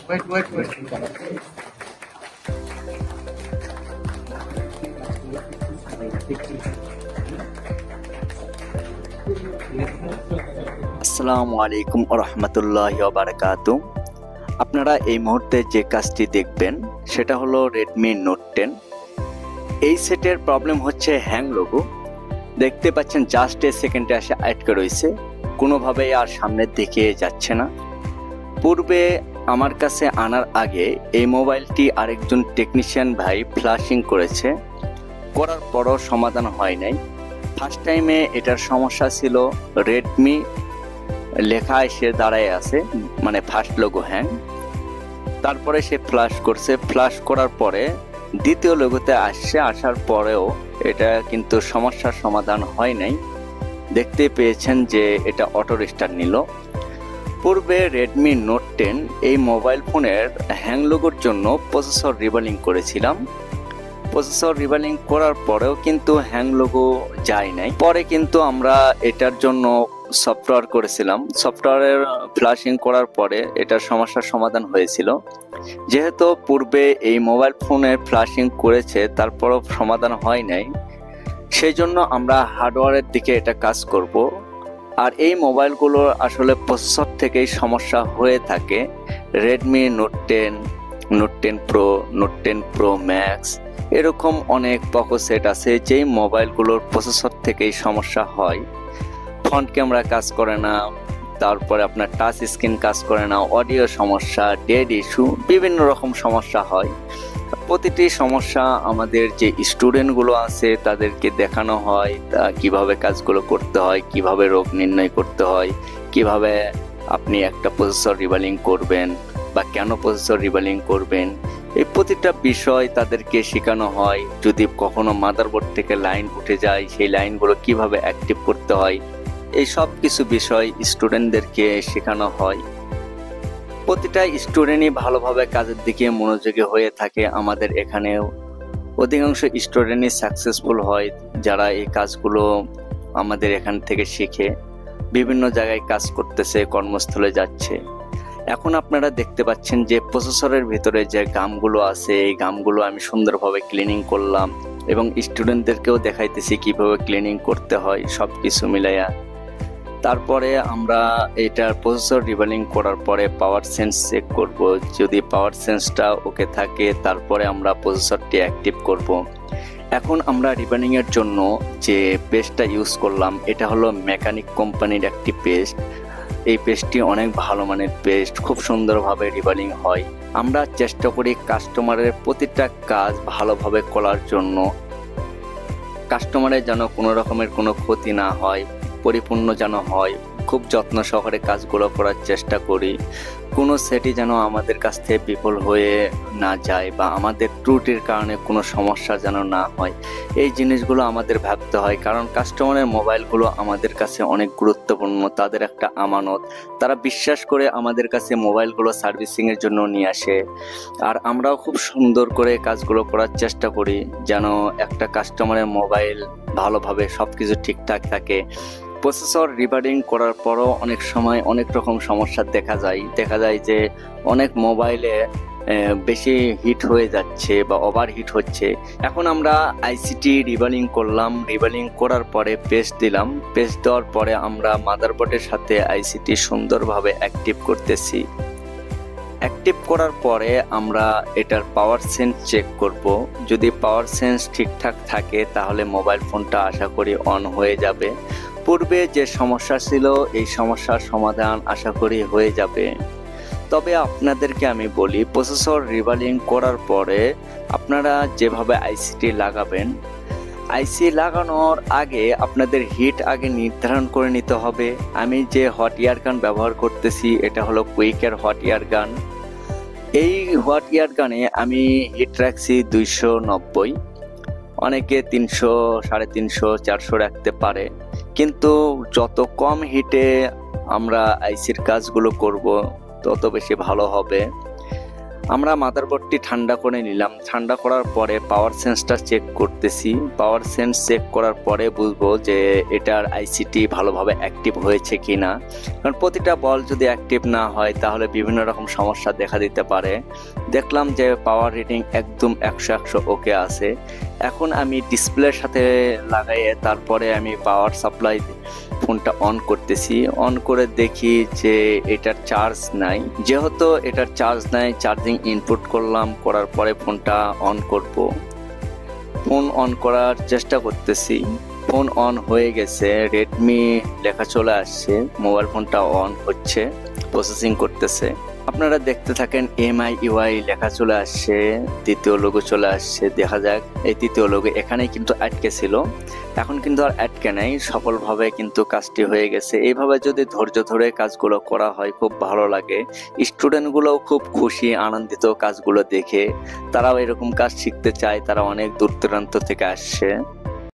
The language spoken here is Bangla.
আসসালামু আলাইকুম ওয়া রাহমাতুল্লাহি ওয়া বারাকাতুহু। আপনারা এই মুহূর্তে যে কাজটি দেখবেন সেটা হলো Redmi Note 10। এই সেটের প্রবলেম হচ্ছে হ্যাং লোগো। দেখতে পাচ্ছেন জাস্ট এ সেকেন্ডে আসে আটকে রয়েছে, কোনোভাবেই আর সামনের দিকে যাচ্ছে না। পূর্বে আমার কাছে আনার আগে এই মোবাইলটি আরেকজন টেকনিশিয়ান ভাই ফ্ল্যাশিং করেছে, করার পরও সমাধান হয় নাই। ফার্স্ট টাইমে এটার সমস্যা ছিল রেডমি লেখা এসে দাঁড়ায় আছে, মানে ফার্স্ট লোগো হ্যাং। তারপরে সে ফ্ল্যাশ করছে, ফ্ল্যাশ করার পরে দ্বিতীয় লোগোতে আসার পরেও এটা কিন্তু সমস্যার সমাধান হয় নাই। দেখতে পেয়েছেন যে এটা অটো রিস্টার্ট নিল। পূর্বে Redmi Note 10 এই মোবাইল ফোনের হ্যাং লোগোর জন্য প্রসেসর রিবালিং করেছিলাম। প্রসেসর রিবালিং করার পরেও কিন্তু হ্যাং লোগো যায় নাই। পরে কিন্তু আমরা এটার জন্য সফটওয়্যার করেছিলাম। সফটওয়্যারের ফ্ল্যাশিং করার পরে এটার সমস্যার সমাধান হয়েছিল। যেহেতু পূর্বে এই মোবাইল ফোনে ফ্ল্যাশিং করেছে তারপরও সমাধান হয় নাই, সেই জন্য আমরা হার্ডওয়্যারের দিকে এটা কাজ করব। আর এই মোবাইলগুলো আসলে প্রসেসর থেকেই সমস্যা হয়ে থাকে। Redmi Note 10, Note 10 Pro, Note 10 Pro Max এরকম অনেক পোকো সেট আছে যেই মোবাইলগুলোর প্রসেসর থেকেই সমস্যা হয়। ফ্রন্ট ক্যামেরা কাজ করে না, তারপরে আপনার টাচ স্ক্রিন কাজ করে না, অডিও সমস্যা, ডেড ইস্যু, বিভিন্ন রকম সমস্যা হয়। প্রতিটি সমস্যা আমাদের যে স্টুডেন্টগুলো আছে তাদেরকে দেখানো হয় কিভাবে কাজগুলো করতে হয়, কিভাবে রোগ নির্ণয় করতে হয়, কিভাবে আপনি একটা প্রসেসর রিবালিং করবেন বা কেন প্রসেসর রিবালিং করবেন, এই প্রতিটা বিষয় তাদেরকে শেখানো হয়। যদি কখনো মাদারবোর্ড থেকে লাইন উঠে যায় সেই লাইনগুলো কিভাবে অ্যাক্টিভ করতে হয়, এই সব কিছু বিষয় স্টুডেন্টদেরকে শেখানো হয়। প্রতিটা স্টুডেন্টই ভালোভাবে কাজের দিকে মনোযোগী হয়ে থাকে। আমাদের এখানেও অধিকাংশ স্টুডেন্টই সাকসেসফুল হয় যারা এই কাজগুলো আমাদের এখান থেকে শিখে বিভিন্ন জায়গায় কাজ করতেছে, কর্মস্থলে যাচ্ছে। এখন আপনারা দেখতে পাচ্ছেন যে প্রসেসরের ভিতরে যে গামগুলো আছে এই গামগুলো আমি সুন্দরভাবে ক্লিনিং করলাম এবং স্টুডেন্টদেরকেও দেখাইতেছি কিভাবে ক্লিনিং করতে হয় সব কিছু মিলাইয়া। তারপরে আমরা এটার প্রসেসর রিবালিং করার পরে পাওয়ার সেন্স চেক করব। যদি পাওয়ার সেন্সটা ওকে থাকে তারপরে আমরা প্রসেসরটি অ্যাক্টিভ করব। এখন আমরা রিবালিং এর জন্য যে পেস্টটা ইউজ করলাম এটা হলো মেকানিক কোম্পানির একটি পেস্ট। এই পেস্টটি অনেক ভালো মানের পেস্ট, খুব সুন্দরভাবে রিবালিং হয়। আমরা চেষ্টা করি কাস্টমারের প্রতিটা কাজ ভালোভাবে করার জন্য, কাস্টমারের যেন কোনো রকমের কোনো ক্ষতি না হয়, পরিপূর্ণ যেন হয়। খুব যত্ন সহকারে কাজগুলো করার চেষ্টা করি। কোনো সেটই যেন আমাদের কাছ থেকে বিফল হয়ে না যায় বা আমাদের ত্রুটির কারণে কোনো সমস্যা যেন না হয়, এই জিনিসগুলো আমাদের ভাবতে হয়। কারণ কাস্টমারের মোবাইলগুলো আমাদের কাছে অনেক গুরুত্বপূর্ণ, তাদের একটা আমানত। তারা বিশ্বাস করে আমাদের কাছে মোবাইলগুলো সার্ভিসিংয়ের জন্য নিয়ে আসে। আর আমরাও খুব সুন্দর করে কাজগুলো করার চেষ্টা করি যেন একটা কাস্টমারের মোবাইল ভালোভাবে সব কিছু ঠিকঠাক থাকে। প্রসেসর রিবালিং করার পরও অনেক সময় অনেক রকম সমস্যা দেখা যায় যে অনেক মোবাইলে বেশি হিট হয়ে যাচ্ছে বা ওভার হিট হচ্ছে। এখন আমরা আইসিটি রিবালিং করলাম, রিবালিং করার পরে পেস্ট দিলাম। পেস্ট দেওয়ার পরে আমরা মাদারবোর্ডের সাথে আইসিটি সুন্দরভাবে অ্যাক্টিভ করতেছি। অ্যাক্টিভ করার পরে আমরা এটার পাওয়ার সেন্স চেক করব। যদি পাওয়ার সেন্স ঠিকঠাক থাকে তাহলে মোবাইল ফোনটা আশা করি অন হয়ে যাবে। পূর্বে যে সমস্যা ছিল এই সমস্যার সমাধান আশা করি হয়ে যাবে। তবে আপনাদেরকে আমি বলি, প্রসেসর রিবালিং করার পরে আপনারা যেভাবে আইসিটি লাগাবেন, আইসি লাগানোর আগে আপনাদের হিট আগে নির্ধারণ করে নিতে হবে। আমি যে হট এয়ার গান ব্যবহার করতেছি এটা হলো কুইকের হট এয়ার গান। এই হট এয়ার গানে আমি হিট রাখছি 290, অনেকে 300, 350, 400 রাখতে পারে। কিন্তু যত কম হিটে আমরা আইসির কাজগুলো করব তত বেশি ভালো হবে। আমরা মাদারবোর্ডটি ঠান্ডা করে নিলাম। ঠান্ডা করার পরে পাওয়ার সেন্সটা চেক করতেছি। পাওয়ার সেন্স চেক করার পরে বুঝবো যে এটার আইসিটি ভালোভাবে অ্যাক্টিভ হয়েছে কিনা, কারণ প্রতিটা বল যদি অ্যাক্টিভ না হয় তাহলে বিভিন্ন রকম সমস্যা দেখা দিতে পারে। দেখলাম যে পাওয়ার রিডিং একদম 100 ওকে আছে। এখন আমি ডিসপ্লের সাথে লাগাইয়ে তারপরে আমি পাওয়ার সাপ্লাই ফোনটা অন করতেছি। অন করে দেখি যে এটার চার্জ নাই। যেহেতু এটার চার্জ নাই, চার্জিং ইনপুট করলাম, করার পরে ফোনটা অন করব। ফোন অন করার চেষ্টা করতেছি। ফোন অন হয়ে গেছে, রেডমি লেখা চলে আসছে, মোবাইল ফোনটা অন হচ্ছে, প্রসেসিং করতেছে। আপনারা দেখতে থাকেন। MIUI লেখা চলে আসছে, দ্বিতীয় লোগো চলে আসছে। দেখা যাক। এই তৃতীয় লোগো এখানেই কিন্তু আটকে ছিল, এখন কিন্তু আর আটকে নাই, সফলভাবে কিন্তু কাজটি হয়ে গেছে। এইভাবে যদি ধৈর্য ধরে কাজগুলো করা হয় খুব ভালো লাগে। স্টুডেন্টগুলোও খুব খুশি, আনন্দিত কাজগুলো দেখে। তারাও এরকম কাজ শিখতে চায়, তারা অনেক দূর দূরান্ত থেকে আসছে।